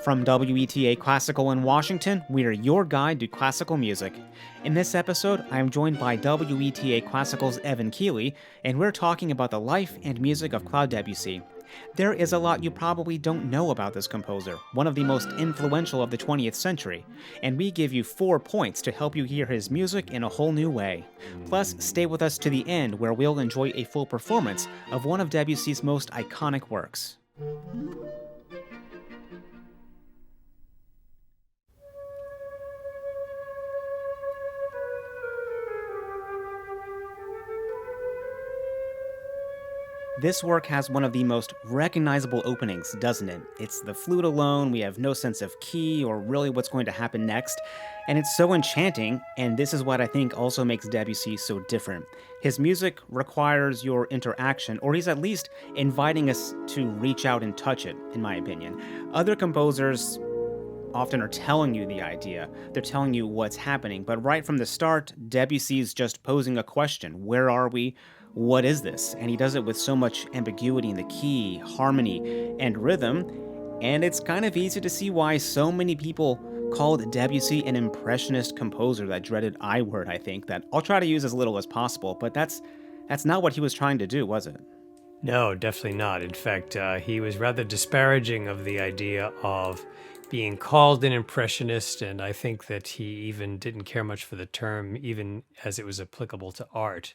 From WETA Classical in Washington, we are your guide to classical music. In this episode, I am joined by WETA Classical's Evan Keely, and we're talking about the life and music of Claude Debussy. There is a lot you probably don't know about this composer, one of the most influential of the 20th century, and we give you 4 points to help you hear his music in a whole new way. Plus, stay with us to the end where we'll enjoy a full performance of one of Debussy's most iconic works. This work has one of the most recognizable openings, doesn't it? It's the flute alone, we have no sense of key or really what's going to happen next, and it's so enchanting, and this is what I think also makes Debussy so different. His music requires your interaction, or he's at least inviting us to reach out and touch it, in my opinion. Other composers often are telling you the idea, they're telling you what's happening, but right from the start, Debussy's just posing a question. Where are we? What is this? And he does it with so much ambiguity in the key, harmony, and rhythm, and it's kind of easy to see why so many people called Debussy an impressionist composer, that dreaded I word, I think, that I'll try to use as little as possible, but that's not what he was trying to do, was it? No, definitely not. In fact, he was rather disparaging of the idea of being called an impressionist, and I think that he even didn't care much for the term, even as it was applicable to art.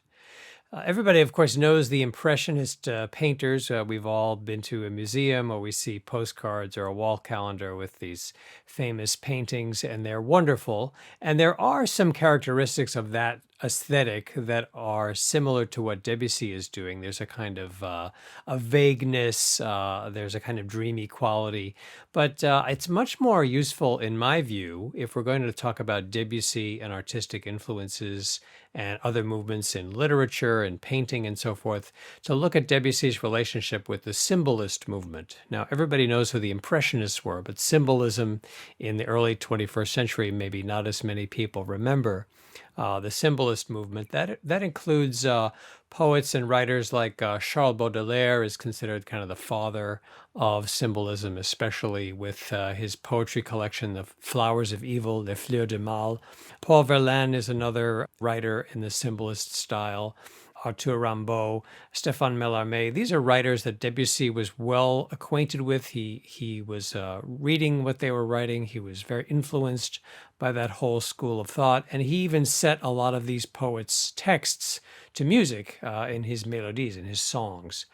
Everybody, of course, knows the impressionist painters. We've all been to a museum or we see postcards or a wall calendar with these famous paintings, and they're wonderful. And there are some characteristics of that aesthetic that are similar to what Debussy is doing. There's a kind of a vagueness, there's a kind of dreamy quality, but it's much more useful, in my view, if we're going to talk about Debussy and artistic influences and other movements in literature and painting and so forth, to look at Debussy's relationship with the symbolist movement. Now, everybody knows who the Impressionists were, but symbolism in the early 21st century, maybe not as many people remember. The symbolist movement, that includes poets and writers like Charles Baudelaire is considered kind of the father of symbolism, especially with his poetry collection, The Flowers of Evil, Les Fleurs du Mal. Paul Verlaine is another writer in the symbolist style. Arthur Rimbaud, Stéphane Mallarmé. These are writers that Debussy was well acquainted with. He was reading what they were writing. He was very influenced by that whole school of thought. And he even set a lot of these poets' texts to music in his melodies, in his songs.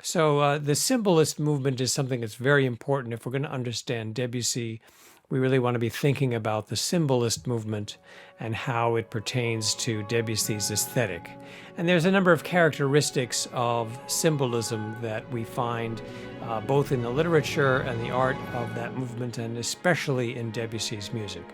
So the symbolist movement is something that's very important. If we're going to understand Debussy, we really want to be thinking about the symbolist movement and how it pertains to Debussy's aesthetic. And there's a number of characteristics of symbolism that we find both in the literature and the art of that movement, and especially in Debussy's music.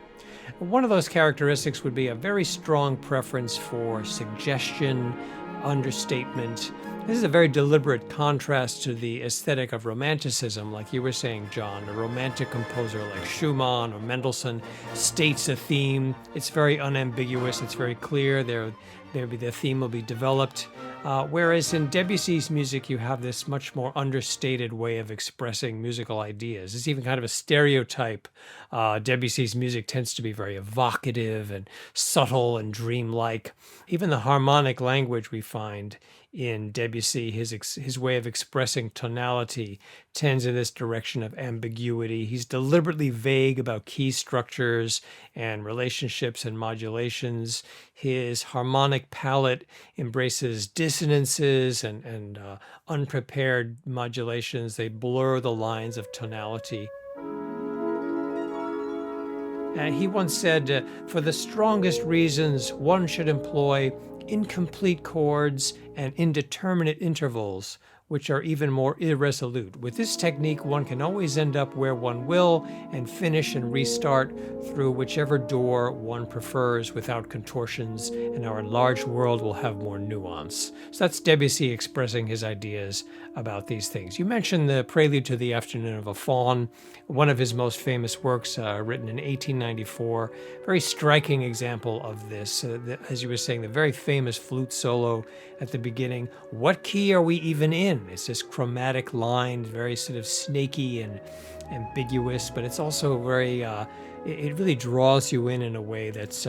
One of those characteristics would be a very strong preference for suggestion, understatement. This is a very deliberate contrast to the aesthetic of Romanticism, like you were saying, John. A romantic composer like Schumann or Mendelssohn states a theme. It's very unambiguous. It's very clear. The theme will be developed. Whereas in Debussy's music, you have this much more understated way of expressing musical ideas. It's even kind of a stereotype. Debussy's music tends to be very evocative and subtle and dreamlike. Even the harmonic language we find in Debussy, his way of expressing tonality tends in this direction of ambiguity. He's deliberately vague about key structures and relationships and modulations. His harmonic palette embraces dissonances and unprepared modulations. They blur the lines of tonality. He once said, for the strongest reasons, one should employ incomplete chords and indeterminate intervals, which are even more irresolute. With this technique, one can always end up where one will and finish and restart through whichever door one prefers without contortions, and our enlarged world will have more nuance. So that's Debussy expressing his ideas about these things. You mentioned the Prelude to the Afternoon of a Faun, one of his most famous works, written in 1894. Very striking example of this. As you were saying, the very famous flute solo at the beginning. What key are we even in? thin. It's this chromatic line, very sort of snaky and ambiguous, but it's also very, it really draws you in a way that's,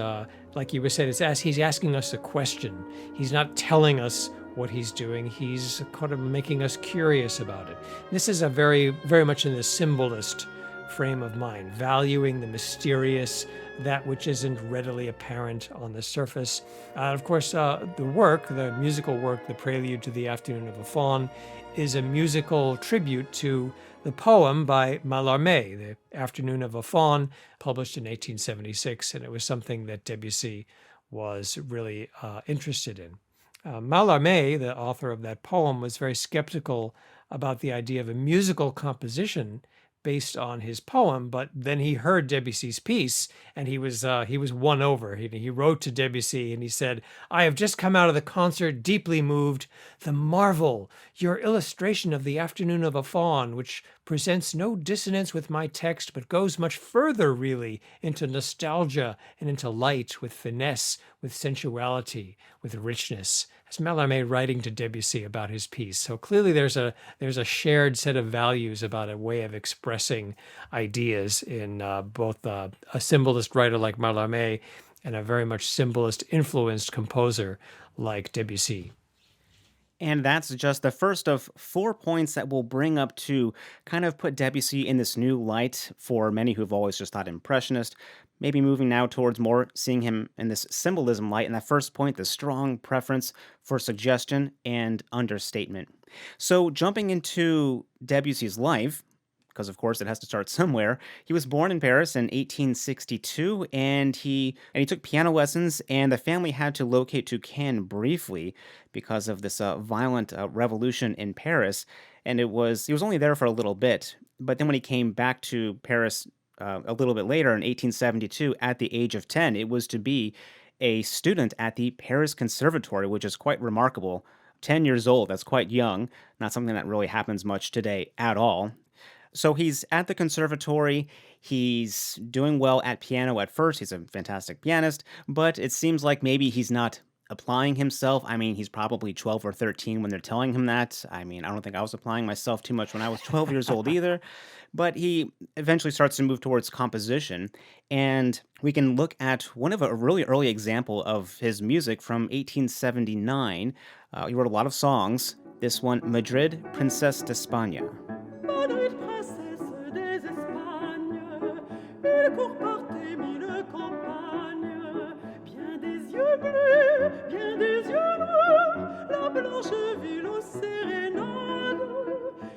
like you were saying, he's asking us a question. He's not telling us what he's doing. He's kind of making us curious about it. This is a very much in the symbolist frame of mind, valuing the mysterious, that which isn't readily apparent on the surface. Of course, the musical work, The Prelude to the Afternoon of a Faun, is a musical tribute to the poem by Mallarmé, The Afternoon of a Faun, published in 1876, and it was something that Debussy was really interested in. Mallarmé, the author of that poem, was very skeptical about the idea of a musical composition based on his poem, but then he heard Debussy's piece and he was won over. He wrote to Debussy and he said, "I have just come out of the concert deeply moved. The marvel, your illustration of the Afternoon of a Faun, which presents no dissonance with my text, but goes much further really into nostalgia and into light with finesse, with sensuality, with richness." That's Mallarmé writing to Debussy about his piece. So clearly there's a shared set of values about a way of expressing ideas in both a symbolist writer like Mallarmé and a very much symbolist influenced composer like Debussy. And that's just the first of 4 points that we'll bring up to kind of put Debussy in this new light for many who've always just thought impressionist, maybe moving now towards more seeing him in this symbolism light. And that first point, the strong preference for suggestion and understatement. So jumping into Debussy's life, because of course it has to start somewhere. He was born in Paris in 1862, and he took piano lessons. And the family had to locate to Cannes briefly because of this violent revolution in Paris. And he was only there for a little bit, but then when he came back to Paris a little bit later in 1872, at the age of 10, it was to be a student at the Paris Conservatory, which is quite remarkable. 10 years old, that's quite young. Not something that really happens much today at all. So he's at the conservatory. He's doing well at piano at first. He's a fantastic pianist, but it seems like maybe he's not applying himself. I mean, he's probably 12 or 13 when they're telling him that. I mean, I don't think I was applying myself too much when I was 12 years old either. But he eventually starts to move towards composition. And we can look at one of a really early example of his music from 1879. He wrote a lot of songs. This one, Madrid, Princesse d'Espagne. Madrid, princesse des Espagnes, une cour par tes mille campagnes, bien des yeux bleus, bien des yeux noirs, la blanche ville aux sérénades.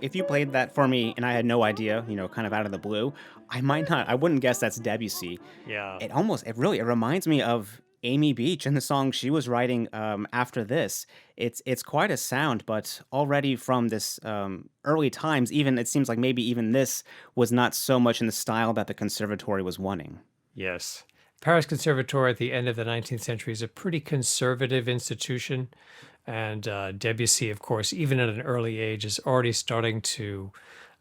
If you played that for me and I had no idea, kind of out of the blue, I wouldn't guess that's Debussy. Yeah. It reminds me of Amy Beach and the song she was writing after this. It's quite a sound, but already from this early times, even it seems like maybe even this was not so much in the style that the conservatory was wanting. Yes. Paris Conservatory at the end of the 19th century is a pretty conservative institution. And Debussy, of course, even at an early age, is already starting to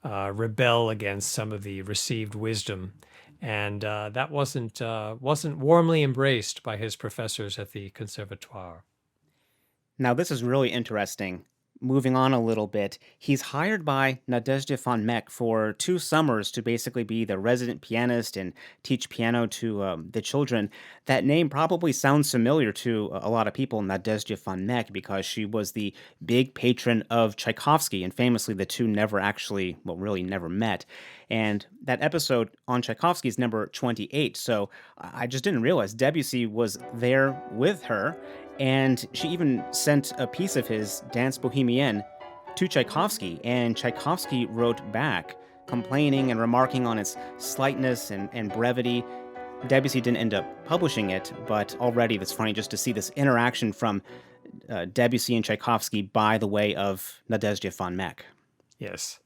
rebel against some of the received wisdom. And that wasn't warmly embraced by his professors at the Conservatoire. Now, this is really interesting. Moving on a little bit, he's hired by Nadezhda von Meck for 2 summers to basically be the resident pianist and teach piano to the children. That name probably sounds familiar to a lot of people, Nadezhda von Meck, because she was the big patron of Tchaikovsky, and famously the two really never met. And that episode on Tchaikovsky is number 28, so I just didn't realize Debussy was there with her. And she even sent a piece of his Danse Bohemienne to Tchaikovsky, and Tchaikovsky wrote back, complaining and remarking on its slightness and brevity. Debussy didn't end up publishing it, but already it's funny just to see this interaction from Debussy and Tchaikovsky by the way of Nadezhda von Meck. Yes.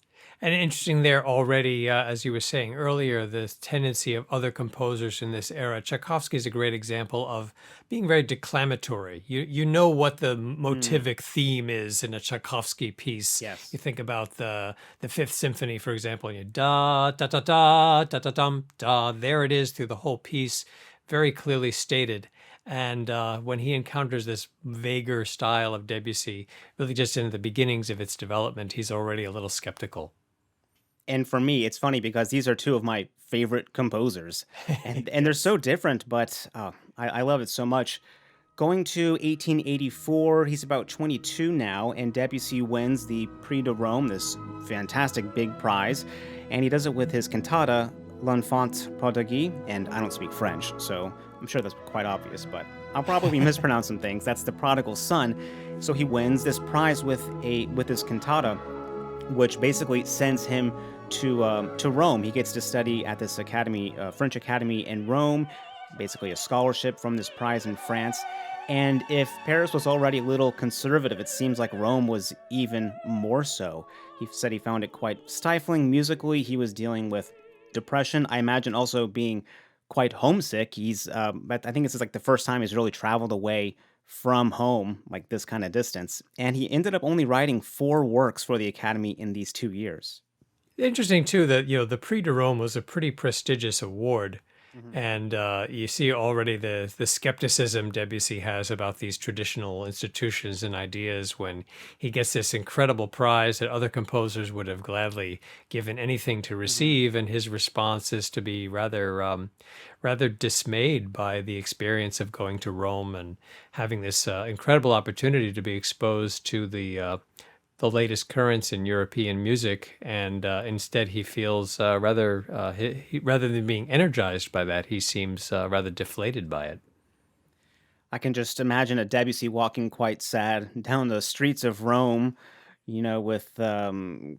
And interesting there already, as you were saying earlier, the tendency of other composers in this era. Tchaikovsky is a great example of being very declamatory. You know what the motivic theme is in a Tchaikovsky piece. Yes. You think about the Fifth Symphony, for example, and you da da da da da da dum da. There it is through the whole piece, very clearly stated. And when he encounters this vaguer style of Debussy, really just in the beginnings of its development, he's already a little skeptical. And for me, it's funny because these are two of my favorite composers, and they're Yes. so different, but I love it so much. Going to 1884, he's about 22 now, and Debussy wins the Prix de Rome, this fantastic big prize, and he does it with his cantata L'Enfant Prodigue, and I don't speak French, so I'm sure that's quite obvious, but I'll probably mispronounce some things. That's the prodigal son. So he wins this prize with his cantata, which basically sends him to Rome. He gets to study at this academy, French academy in Rome, basically a scholarship from this prize in France. And if Paris was already a little conservative, it seems like Rome was even more so. He said he found it quite stifling musically. He was dealing with depression. I imagine also being quite homesick. But I think this is like the first time he's really traveled away from home, like this kind of distance. And he ended up only writing four works for the Academy in these 2 years. Interesting too that the Prix de Rome was a pretty prestigious award, Mhm. and you see already the skepticism Debussy has about these traditional institutions and ideas when he gets this incredible prize that other composers would have gladly given anything to Mhm. receive, and his response is to be rather dismayed by the experience of going to Rome and having this incredible opportunity to be exposed to the latest currents in European music, and instead he feels rather than being energized by that, he seems rather deflated by it. I can just imagine a Debussy walking quite sad down the streets of Rome, with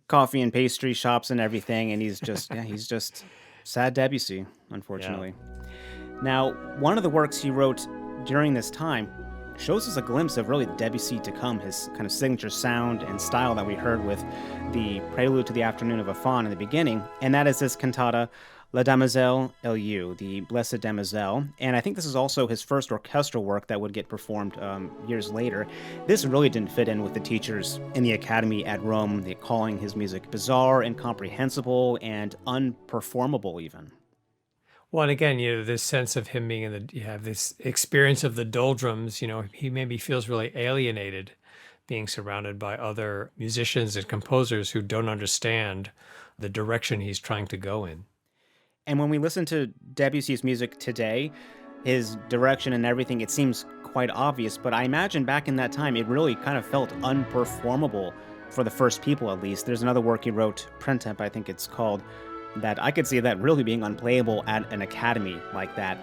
coffee and pastry shops and everything, and he's just sad Debussy, Yeah. unfortunately. Now, one of the works he wrote during this time shows us a glimpse of really Debussy to come, his kind of signature sound and style that we heard with the Prelude to the Afternoon of a Faun in the beginning, and that is this cantata La Demoiselle Elue, the Blessed Demoiselle. And I think this is also his first orchestral work that would get performed years later. This really didn't fit in with the teachers in the academy at Rome, they calling his music bizarre, incomprehensible, and unperformable even. Well, and again, this sense of him being you have this experience of the doldrums, he maybe feels really alienated being surrounded by other musicians and composers who don't understand the direction he's trying to go in. And when we listen to Debussy's music today, his direction and everything, it seems quite obvious, but I imagine back in that time, it really kind of felt unperformable for the first people, at least. There's another work he wrote, Printemps, I think it's called, that I could see that really being unplayable at an academy like that.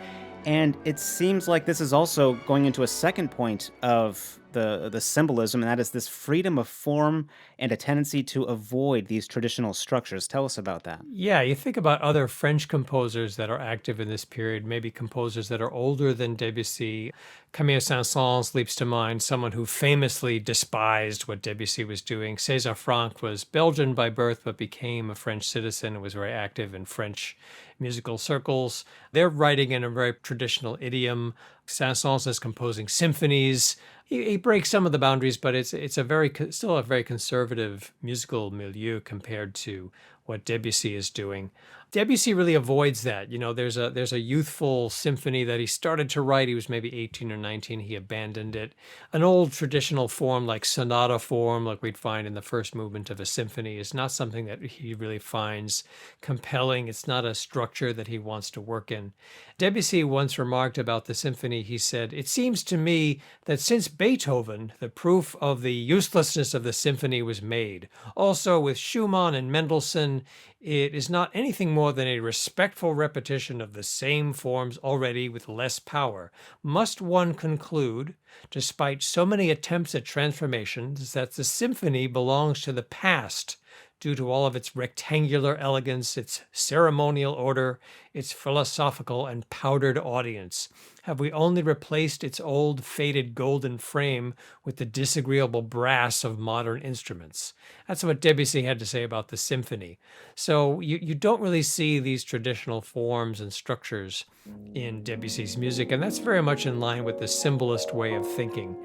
And it seems like this is also going into a second point of the symbolism, and that is this freedom of form and a tendency to avoid these traditional structures. Tell us about that. Yeah, you think about other French composers that are active in this period, maybe composers that are older than Debussy. Camille Saint-Saëns leaps to mind, someone who famously despised what Debussy was doing. César Franck was Belgian by birth, but became a French citizen and was very active in French musical circles. They're writing in a very traditional idiom. Saint-Saëns is composing symphonies. He breaks some of the boundaries, but it's still a very conservative musical milieu compared to what Debussy is doing. Debussy really avoids that. There's a youthful symphony that he started to write. He was maybe 18 or 19. He abandoned it. An old traditional form like sonata form, like we'd find in the first movement of a symphony, is not something that he really finds compelling. It's not a structure that he wants to work in. Debussy once remarked about the symphony, he said, "It seems to me that since Beethoven, the proof of the uselessness of the symphony was made. Also with Schumann and Mendelssohn, it is not anything more than a respectful repetition of the same forms already with less power. Must one conclude, despite so many attempts at transformations, that the symphony belongs to the past due to all of its rectangular elegance, its ceremonial order, its philosophical and powdered audience? Have we only replaced its old faded golden frame with the disagreeable brass of modern instruments?" That's what Debussy had to say about the symphony. So you don't really see these traditional forms and structures in Debussy's music, and that's very much in line with the symbolist way of thinking.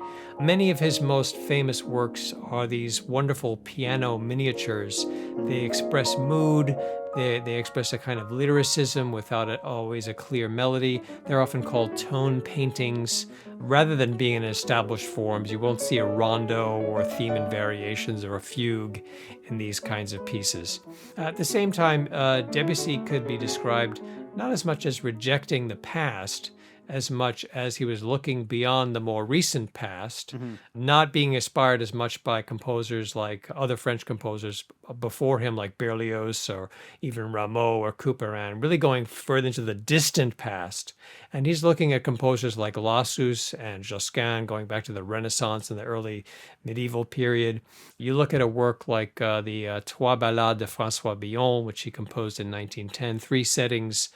Many of his most famous works are these wonderful piano miniatures. They express mood, They express a kind of lyricism without always a clear melody. They're often called tone paintings. Rather than being in established forms, you won't see a rondo or theme and variations or a fugue in these kinds of pieces. At the same time, Debussy could be described not as much as rejecting the past, as much as he was looking beyond the more recent past, not being inspired as much by composers like other French composers before him, like Berlioz or even Rameau or Couperin, really going further into the distant past. And he's looking at composers like Lassus and Josquin, going back to the Renaissance and the early medieval period. You look at a work like the Trois Ballades de François Villon, which he composed in 1910, three settings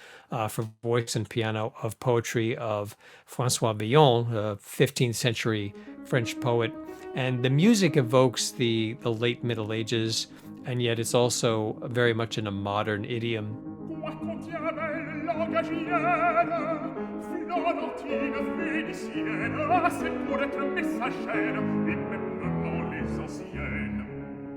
for voice and piano of poetry of François Villon, a 15th century French poet. And the music evokes the late Middle Ages, and yet it's also very much in a modern idiom.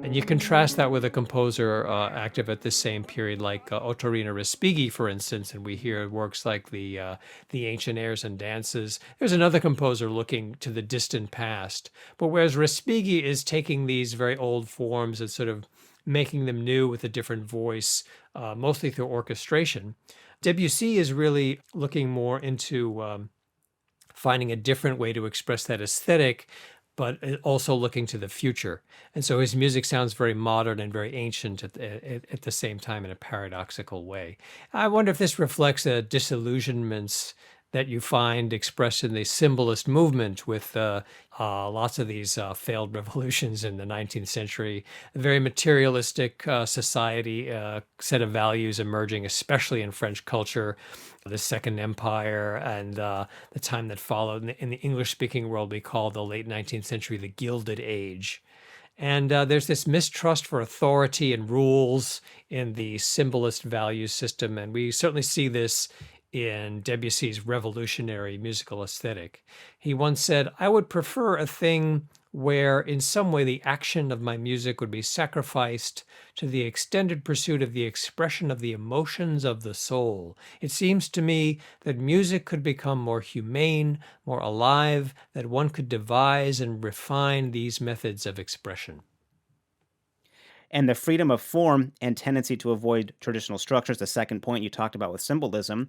And you contrast that with a composer active at the same period, like Ottorino Respighi, for instance, and we hear works like the Ancient Airs and Dances. There's another composer looking to the distant past. But whereas Respighi is taking these very old forms and sort of making them new with a different voice, mostly through orchestration, Debussy is really looking more into finding a different way to express that aesthetic, but also looking to the future. And so his music sounds very modern and very ancient at the same time in a paradoxical way. I wonder if this reflects a disillusionment that you find expressed in the symbolist movement with lots of these failed revolutions in the 19th century, a very materialistic society, set of values emerging, especially in French culture, the Second Empire, and the time that followed. In the English-speaking world, we call the late 19th century the Gilded Age. And there's this mistrust for authority and rules in the symbolist value system, and we certainly see this in Debussy's revolutionary musical aesthetic. He once said, "I would prefer a thing where in some way the action of my music would be sacrificed to the extended pursuit of the expression of the emotions of the soul. It seems to me that music could become more humane, more alive, that one could devise and refine these methods of expression." And the freedom of form and tendency to avoid traditional structures, the second point you talked about with symbolism,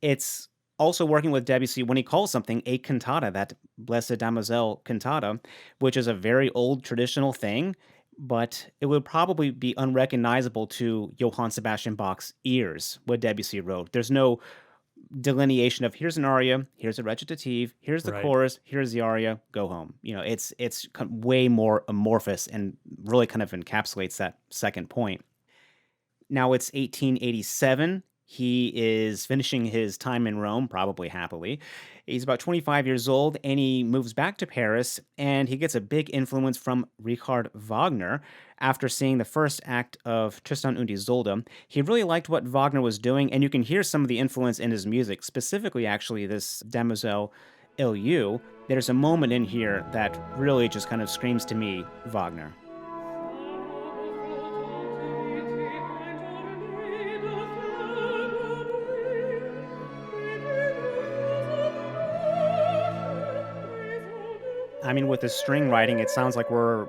it's also working with Debussy when he calls something a cantata, that Blessed Damozel cantata, which is a very old traditional thing, but it would probably be unrecognizable to Johann Sebastian Bach's ears, what Debussy wrote. There's no delineation of here's an aria, here's a recitative, here's the Right. chorus, here's the aria, go home. It's way more amorphous and really kind of encapsulates that second point. Now it's 1887. He is finishing his time in Rome, probably happily. He's about 25 years old, and he moves back to Paris, and he gets a big influence from Richard Wagner. After seeing the first act of Tristan und Isolde, he really liked what Wagner was doing, and you can hear some of the influence in his music, specifically, actually, this Demoiselle Lu. There's a moment in here that really just kind of screams to me Wagner. I mean, with the string writing, it sounds like we're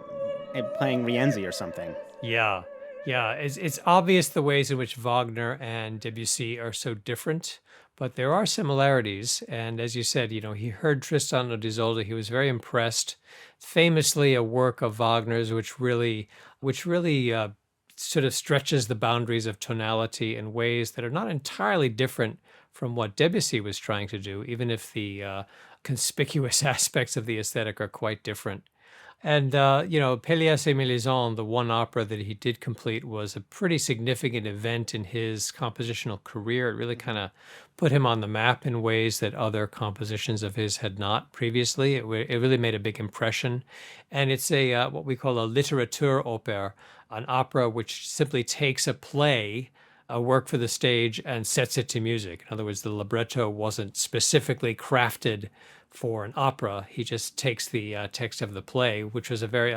playing Rienzi or something. Yeah, yeah. It's obvious the ways in which Wagner and Debussy are so different, but there are similarities. And as you said, he heard Tristan und Isolde. He was very impressed. Famously, a work of Wagner's which really sort of stretches the boundaries of tonality in ways that are not entirely different from what Debussy was trying to do, even if the conspicuous aspects of the aesthetic are quite different. And, Pélias et Mélisande, the one opera that he did complete, was a pretty significant event in his compositional career. It really kind of put him on the map in ways that other compositions of his had not previously. It really made a big impression. And it's what we call a littérature-opère, an opera which simply takes a play, a work for the stage, and sets it to music. In other words, the libretto wasn't specifically crafted for an opera. He just takes the text of the play, which was a very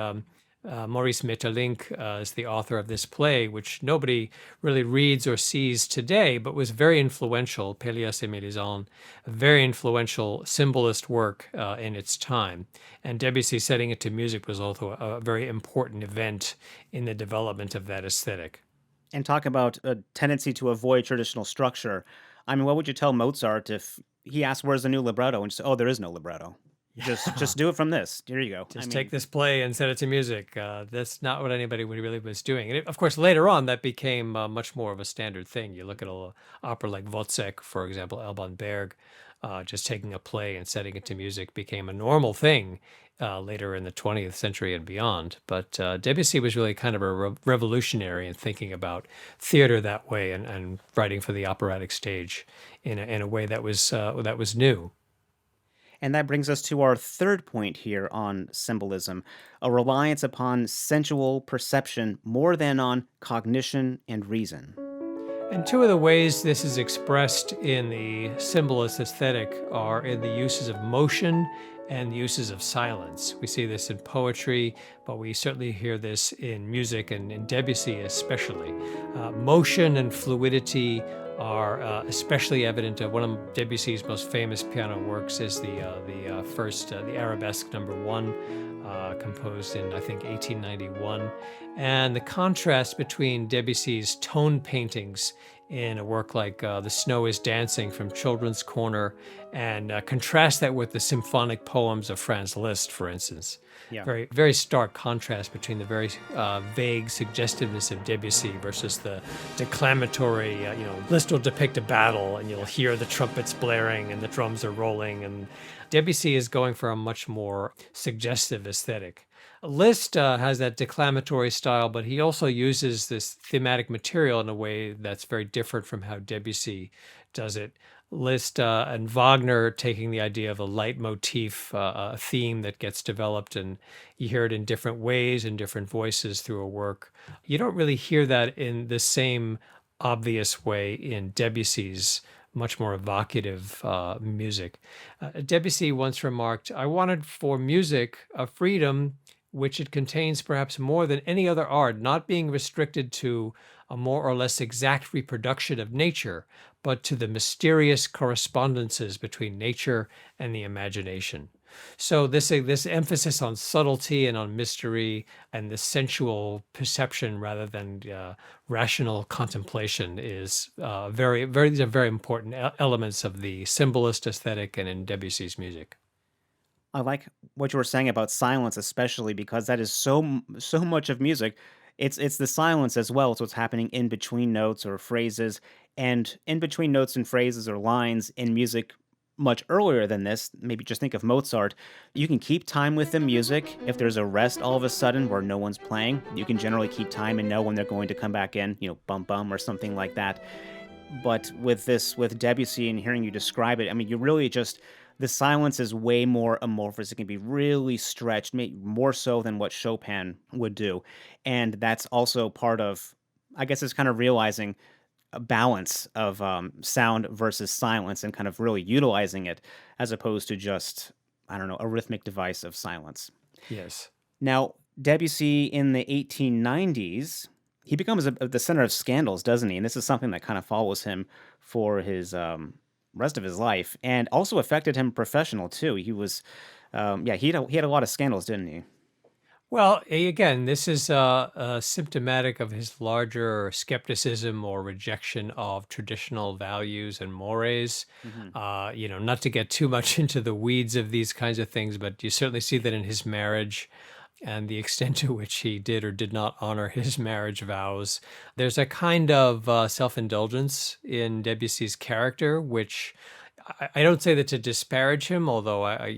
Maurice Maeterlinck is the author of this play, which nobody really reads or sees today, but was very influential. Pélias et Mélisande, a very influential symbolist work in its time. And Debussy setting it to music was also a very important event in the development of that aesthetic. And talk about a tendency to avoid traditional structure. I mean, what would you tell Mozart if he asked, "Where's the new libretto?" and you say, "Oh, there is no libretto. Just do it from this. Here you go." I Just take mean, this play and set it to music. That's not what anybody really was doing. And of course, later on, that became much more of a standard thing. You look at an opera like Wozzeck, for example, Alban Berg, just taking a play and setting it to music became a normal thing later in the 20th century and beyond. But Debussy was really kind of a revolutionary in thinking about theater that way and writing for the operatic stage in a way that was new. and that brings us to our third point here on symbolism, a reliance upon sensual perception more than on cognition and reason. And two of the ways this is expressed in the symbolist aesthetic are in the uses of motion and the uses of silence. We see this in poetry, but we certainly hear this in music and in Debussy especially. Motion and fluidity are especially evident. One of Debussy's most famous piano works is the Arabesque Number 1, composed in I think 1891, and the contrast between Debussy's tone paintings in a work like The Snow is Dancing from Children's Corner, and contrast that with the symphonic poems of Franz Liszt, for instance. Yeah. Very, very stark contrast between the very vague suggestiveness of Debussy versus the declamatory, Liszt will depict a battle and you'll hear the trumpets blaring and the drums are rolling. And Debussy is going for a much more suggestive aesthetic. Liszt has that declamatory style, but he also uses this thematic material in a way that's very different from how Debussy does it. Liszt and Wagner taking the idea of a leitmotif, a theme that gets developed, and you hear it in different ways and different voices through a work. You don't really hear that in the same obvious way in Debussy's much more evocative music. Debussy once remarked, "I wanted for music a freedom which it contains perhaps more than any other art, not being restricted to a more or less exact reproduction of nature, but to the mysterious correspondences between nature and the imagination." So this emphasis on subtlety and on mystery and the sensual perception rather than rational contemplation is these are very important elements of the symbolist aesthetic and in Debussy's music. I like what you were saying about silence, especially because that is so much of music. It's the silence as well. It's what's happening in between notes or phrases, and in between notes and phrases or lines in music much earlier than this. Maybe just think of Mozart. You can keep time with the music. If there's a rest all of a sudden where no one's playing, you can generally keep time and know when they're going to come back in. Bum bum or something like that. But with Debussy and hearing you describe it, I mean, you really just the silence is way more amorphous. It can be really stretched, more so than what Chopin would do. And that's also part of, I guess, it's kind of realizing a balance of sound versus silence and kind of really utilizing it as opposed to just, I don't know, a rhythmic device of silence. Yes. Now, Debussy in the 1890s, he becomes the center of scandals, doesn't he? And this is something that kind of follows him for his rest of his life, and also affected him professional too. He was, he had a lot of scandals, didn't he? Well, again, this is symptomatic of his larger skepticism or rejection of traditional values and mores. Hmm. Not to get too much into the weeds of these kinds of things, but you certainly see that in his marriage and the extent to which he did or did not honor his marriage vows. There's a kind of self-indulgence in Debussy's character, which I don't say that to disparage him, although I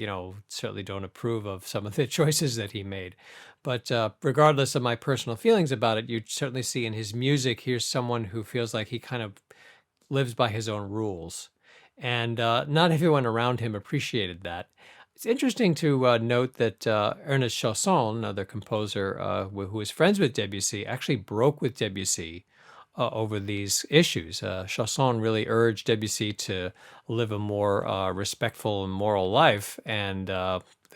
certainly don't approve of some of the choices that he made. But regardless of my personal feelings about it, you certainly see in his music, here's someone who feels like he kind of lives by his own rules. And not everyone around him appreciated that. It's interesting to note that Ernest Chausson, another composer who was friends with Debussy, actually broke with Debussy over these issues. Chausson really urged Debussy to live a more respectful and moral life, and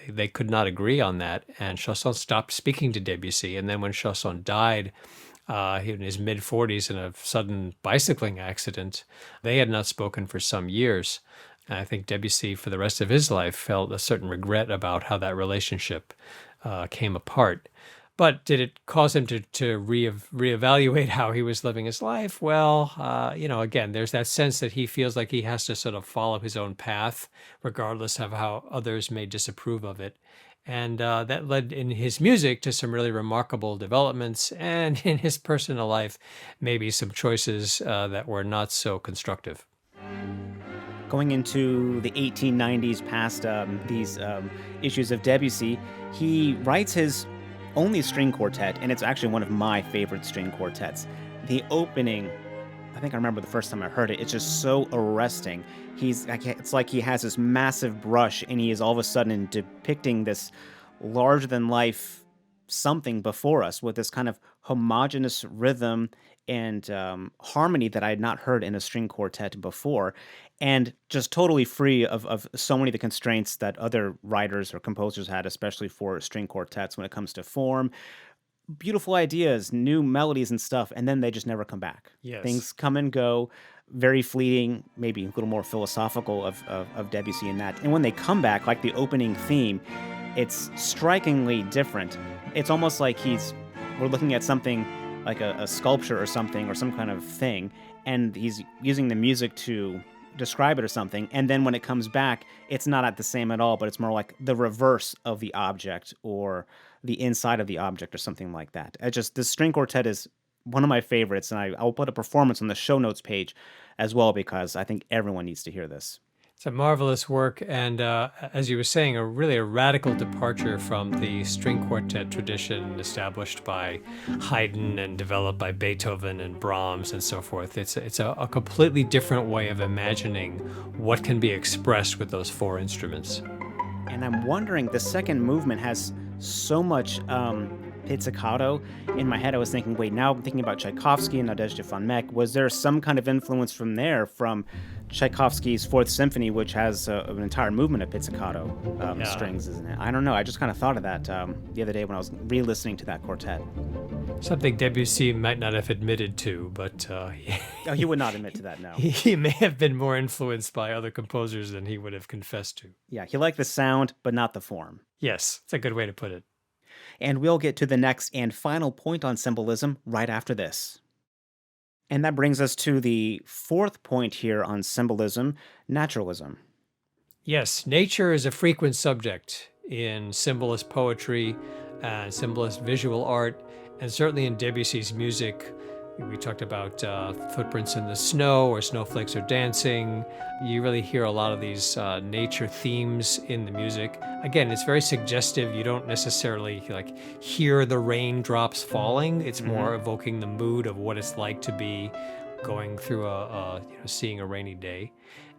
They could not agree on that, and Chausson stopped speaking to Debussy. And then when Chausson died, in his mid 40s in a sudden bicycling accident, they had not spoken for some years. And I think Debussy, for the rest of his life, felt a certain regret about how that relationship came apart. But did it cause him to reevaluate how he was living his life? Well, again, there's that sense that he feels like he has to sort of follow his own path, regardless of how others may disapprove of it. And that led in his music to some really remarkable developments, and in his personal life, maybe some choices that were not so constructive. Going into the 1890s, past these issues of Debussy, he writes his only string quartet, and it's actually one of my favorite string quartets. The opening, I think I remember the first time I heard it, it's just so arresting. It's like he has this massive brush, and he is all of a sudden depicting this larger-than-life something before us with this kind of homogeneous rhythm and harmony that I had not heard in a string quartet before, and just totally free of so many of the constraints that other writers or composers had, especially for string quartets when it comes to form. Beautiful ideas, new melodies and stuff, and then they just never come back. Yes. Things come and go, very fleeting, maybe a little more philosophical of Debussy in that. And when they come back, like the opening theme, it's strikingly different. It's almost like we're looking at something like a sculpture or something, or some kind of thing, and he's using the music to describe it or something, and then when it comes back, it's not at the same at all, but it's more like the reverse of the object, or the inside of the object, or something like that. The string quartet is one of my favorites, and I'll put a performance on the show notes page as well, because I think everyone needs to hear this. It's a marvelous work, and as you were saying, really a radical departure from the string quartet tradition established by Haydn and developed by Beethoven and Brahms and so forth. It's a completely different way of imagining what can be expressed with those four instruments. And I'm wondering, the second movement has so much pizzicato. In my head, I was thinking, wait, now I'm thinking about Tchaikovsky and Nadezhda von Meck. Was there some kind of influence from Tchaikovsky's Fourth Symphony, which has an entire movement of pizzicato strings, isn't it? I don't know. I just kind of thought of that the other day when I was re-listening to that quartet. Something Debussy might not have admitted to, but He would not admit to that, no. He may have been more influenced by other composers than he would have confessed to. Yeah, he liked the sound, but not the form. Yes, it's a good way to put it. And we'll get to the next and final point on symbolism right after this. And that brings us to the fourth point here on symbolism, naturalism. Yes, nature is a frequent subject in symbolist poetry, symbolist visual art, and certainly in Debussy's music. We talked about footprints in the snow, or snowflakes are dancing. You really hear a lot of these nature themes in the music. Again, it's very suggestive. You don't necessarily hear the raindrops falling. It's more evoking the mood of what it's like to be going through seeing a rainy day.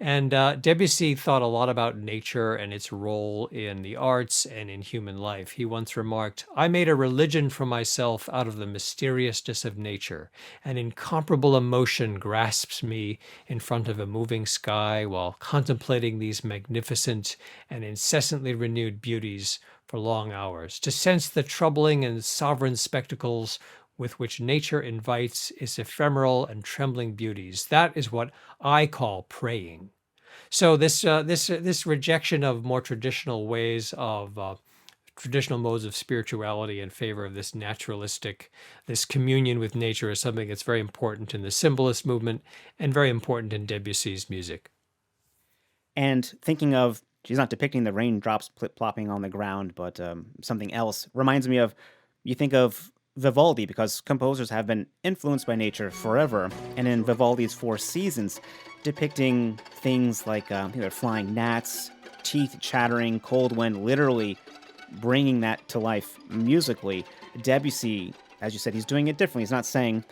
And Debussy thought a lot about nature and its role in the arts and in human life. He once remarked, "I made a religion for myself out of the mysteriousness of nature. An incomparable emotion grasps me in front of a moving sky while contemplating these magnificent and incessantly renewed beauties for long hours. To sense the troubling and sovereign spectacles with which nature invites its ephemeral and trembling beauties. That is what I call praying." So this rejection of more traditional ways of traditional modes of spirituality in favor of this naturalistic, this communion with nature is something that's very important in the symbolist movement and very important in Debussy's music. And thinking of, she's not depicting the raindrops plopping on the ground, but something else, reminds me of, you think of Vivaldi, because composers have been influenced by nature forever, and in Vivaldi's Four Seasons, depicting things like flying gnats, teeth chattering, cold wind, literally bringing that to life musically. Debussy, as you said, he's doing it differently. He's not saying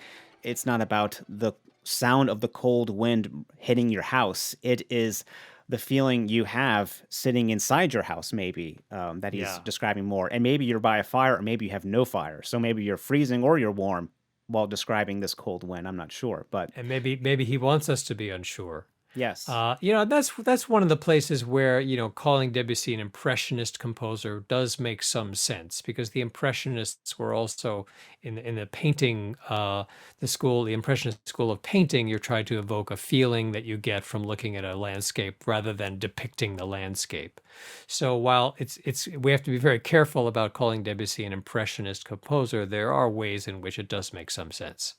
it's not about the sound of the cold wind hitting your house. It is the feeling you have sitting inside your house, maybe, that he's describing more. And maybe you're by a fire, or maybe you have no fire. So maybe you're freezing or you're warm while describing this cold wind. I'm not sure, but... And maybe he wants us to be unsure. Yes. That's one of the places where, calling Debussy an impressionist composer does make some sense, because the impressionists were also in the painting, the impressionist school of painting. You're trying to evoke a feeling that you get from looking at a landscape rather than depicting the landscape. So while we have to be very careful about calling Debussy an impressionist composer, there are ways in which it does make some sense.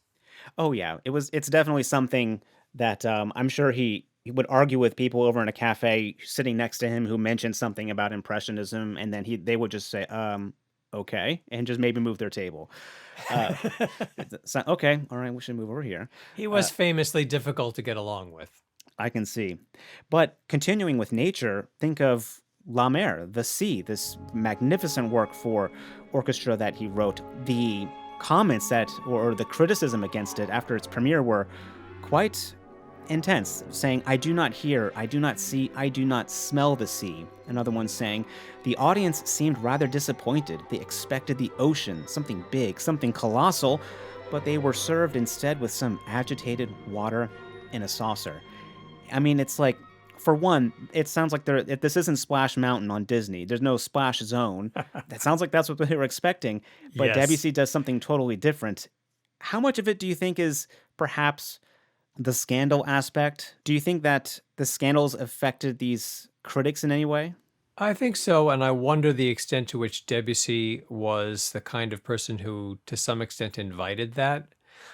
Oh yeah, it's definitely something that I'm sure he would argue with people over in a cafe sitting next to him who mentioned something about impressionism, and then they would just say, okay, and just maybe move their table. Uh, okay, all right, we should move over here. He Uh, was famously difficult to get along with. I can see. But continuing with nature, think of La Mer, the sea, this magnificent work for orchestra that he wrote. The comments or the criticism against it after its premiere were quite intense, saying, I do not hear, I do not see, I do not smell the sea. Another one saying, the audience seemed rather disappointed. They expected the ocean, something big, something colossal, but they were served instead with some agitated water in a saucer. I mean, it's like, for one, it sounds like this isn't Splash Mountain on Disney. There's no splash zone. That sounds like that's what they were expecting. But Yes. Debussy does something totally different. How much of it do you think is perhaps the scandal aspect? Do you think that the scandals affected these critics in any way? I think so, and I wonder the extent to which Debussy was the kind of person who, to some extent, invited that.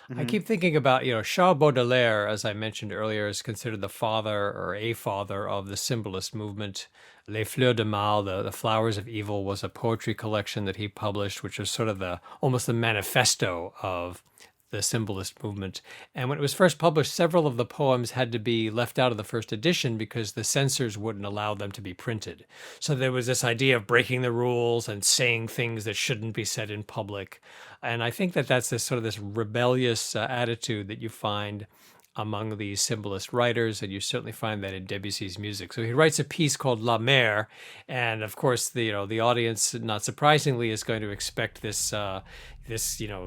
I Hmm. keep thinking about, Charles Baudelaire, as I mentioned earlier, is considered the father or a father of the symbolist movement. Les Fleurs de Mal, the Flowers of Evil, was a poetry collection that he published, which was sort of almost the manifesto of the symbolist movement. And when it was first published, several of the poems had to be left out of the first edition because the censors wouldn't allow them to be printed. So there was this idea of breaking the rules and saying things that shouldn't be said in public. And I think that that's this rebellious attitude that you find among these symbolist writers, and you certainly find that in Debussy's music. So he writes a piece called La Mer, and of course, the audience, not surprisingly, is going to expect this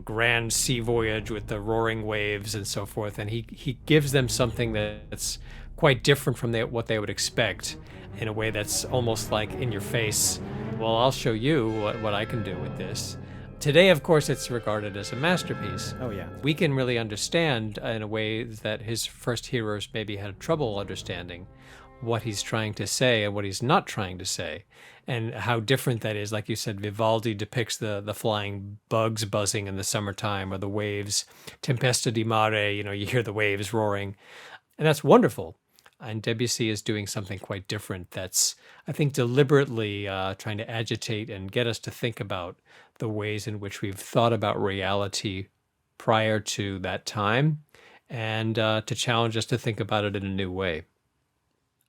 grand sea voyage with the roaring waves and so forth. And he gives them something that's quite different from what they would expect, in a way that's almost like in your face. Well, I'll show you what I can do with this. Today, of course, it's regarded as a masterpiece. Oh, yeah. We can really understand in a way that his first hearers maybe had trouble understanding what he's trying to say and what he's not trying to say, and how different that is. Like you said, Vivaldi depicts the flying bugs buzzing in the summertime, or the waves, tempesta di mare, you hear the waves roaring, and that's wonderful. And Debussy is doing something quite different that's, I think, deliberately trying to agitate and get us to think about the ways in which we've thought about reality prior to that time, and to challenge us to think about it in a new way.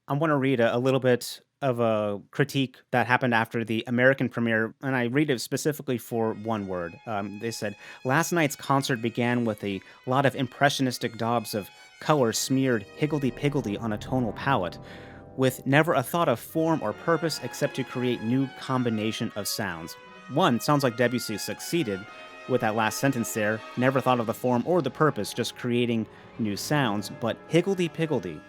I want to read a little bit of a critique that happened after the American premiere, and I read it specifically for one word. They said, last night's concert began with a lot of impressionistic daubs of color smeared higgledy-piggledy on a tonal palette, with never a thought of form or purpose except to create new combination of sounds. One, sounds like Debussy succeeded with that last sentence there, never thought of the form or the purpose, just creating new sounds, but higgledy-piggledy.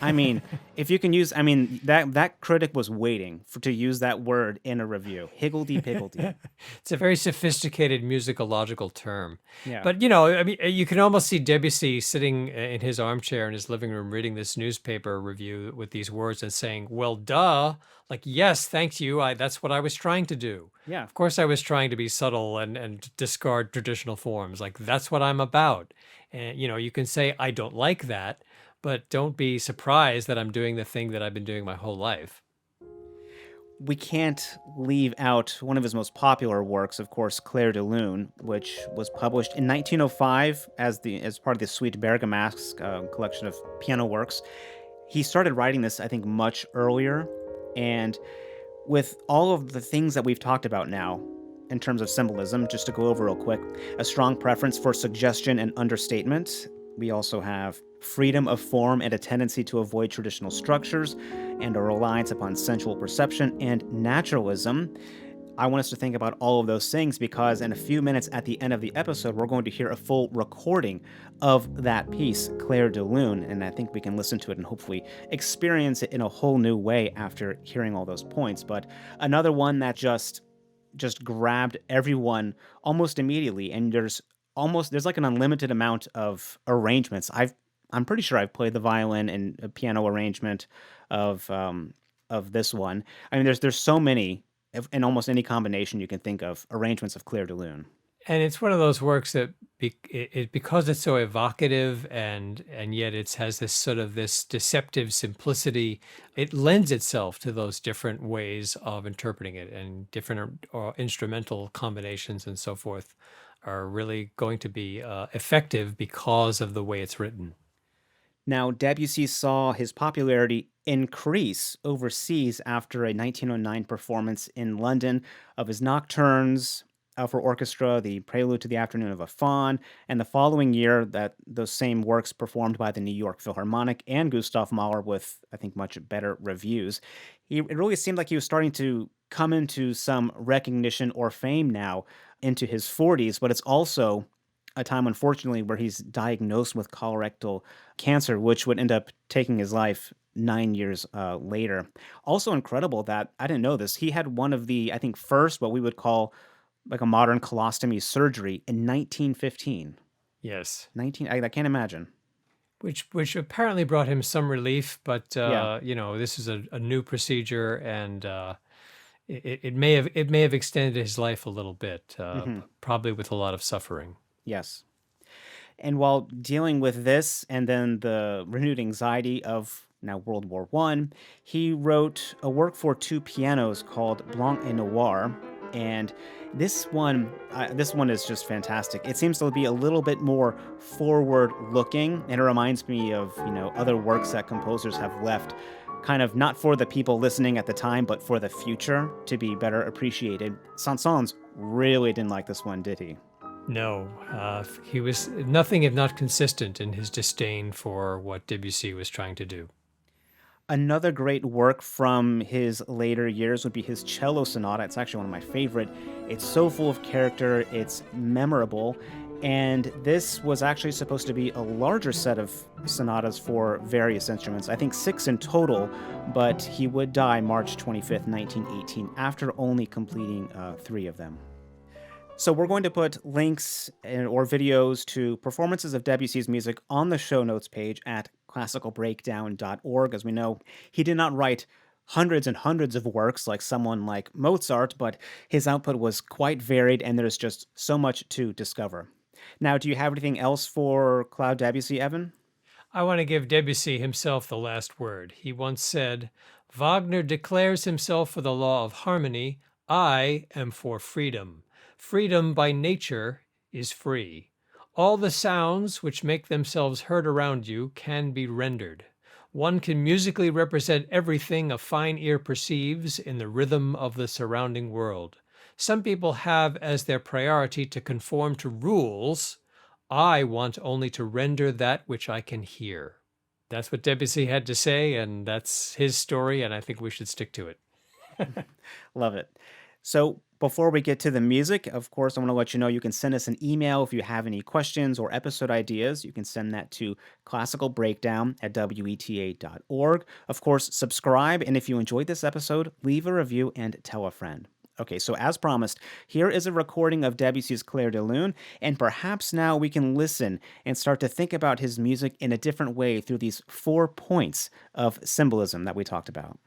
I mean, if you can use, I mean, that critic was waiting to use that word in a review. Higgledy piggledy. It's a very sophisticated musicological term. Yeah. But, I mean, you can almost see Debussy sitting in his armchair in his living room reading this newspaper review with these words and saying, well, duh. Like, yes, thank you. That's what I was trying to do. Yeah. Of course, I was trying to be subtle and discard traditional forms. Like, that's what I'm about. And, you can say, I don't like that, but don't be surprised that I'm doing the thing that I've been doing my whole life. We can't leave out one of his most popular works, of course, Clair de Lune, which was published in 1905 as part of the Suite Bergamasque collection of piano works. He started writing this, I think, much earlier, and with all of the things that we've talked about now in terms of symbolism, just to go over real quick, a strong preference for suggestion and understatement. We also have freedom of form and a tendency to avoid traditional structures, and a reliance upon sensual perception and naturalism. I want us to think about all of those things because in a few minutes at the end of the episode, we're going to hear a full recording of that piece, Clair de Lune, and I think we can listen to it and hopefully experience it in a whole new way after hearing all those points. But another one that just grabbed everyone almost immediately, and there's like an unlimited amount of arrangements. I'm pretty sure I've played the violin and a piano arrangement of this one. I mean, there's so many in almost any combination you can think of arrangements of Clair de Lune. And it's one of those works that because it's so evocative and yet it has this sort of this deceptive simplicity, it lends itself to those different ways of interpreting it, and different instrumental combinations and so forth are really going to be effective because of the way it's written. Now, Debussy saw his popularity increase overseas after a 1909 performance in London of his nocturnes for orchestra, the Prelude to the Afternoon of a Faun, and the following year that those same works performed by the New York Philharmonic and Gustav Mahler with, I think, much better reviews. It really seemed like he was starting to come into some recognition or fame now into his 40s, but it's also a time, unfortunately, where he's diagnosed with colorectal cancer, which would end up taking his life 9 years later. Also incredible that I didn't know this. He had one of the, I think, first what we would call like a modern colostomy surgery in 1915. Yes. I can't imagine. Which apparently brought him some relief, but Yeah. this is a new procedure, and it may have extended his life a little bit, hmm probably with a lot of suffering. Yes. And while dealing with this and then the renewed anxiety of now World War One, he wrote a work for two pianos called Blanc et Noir. And this one is just fantastic. It seems to be a little bit more forward-looking, and it reminds me of other works that composers have left, kind of not for the people listening at the time, but for the future to be better appreciated. Saint-Saëns really didn't like this one, did he? No, he was nothing if not consistent in his disdain for what Debussy was trying to do. Another great work from his later years would be his cello sonata. It's actually one of my favorite. It's so full of character, it's memorable, and this was actually supposed to be a larger set of sonatas for various instruments. I think 6 in total, but he would die March 25th, 1918, after only completing 3 of them. So we're going to put links or videos to performances of Debussy's music on the show notes page at classicalbreakdown.org. As we know, he did not write hundreds and hundreds of works like someone like Mozart, but his output was quite varied and there's just so much to discover. Now, do you have anything else for Claude Debussy, Evan? I want to give Debussy himself the last word. He once said, "Wagner declares himself for the law of harmony. I am for freedom. Freedom by nature is free. All the sounds which make themselves heard around you can be rendered. One can musically represent everything a fine ear perceives in the rhythm of the surrounding world. Some people have as their priority to conform to rules. I want only to render that which I can hear." That's what Debussy had to say, and that's his story, and I think we should stick to it. Love it. So before we get to the music, of course, I want to let you know you can send us an email if you have any questions or episode ideas. You can send that to classicalbreakdown@weta.org. Of course, subscribe, and if you enjoyed this episode, leave a review and tell a friend. Okay, so as promised, here is a recording of Debussy's Clair de Lune, and perhaps now we can listen and start to think about his music in a different way through these 4 points of symbolism that we talked about.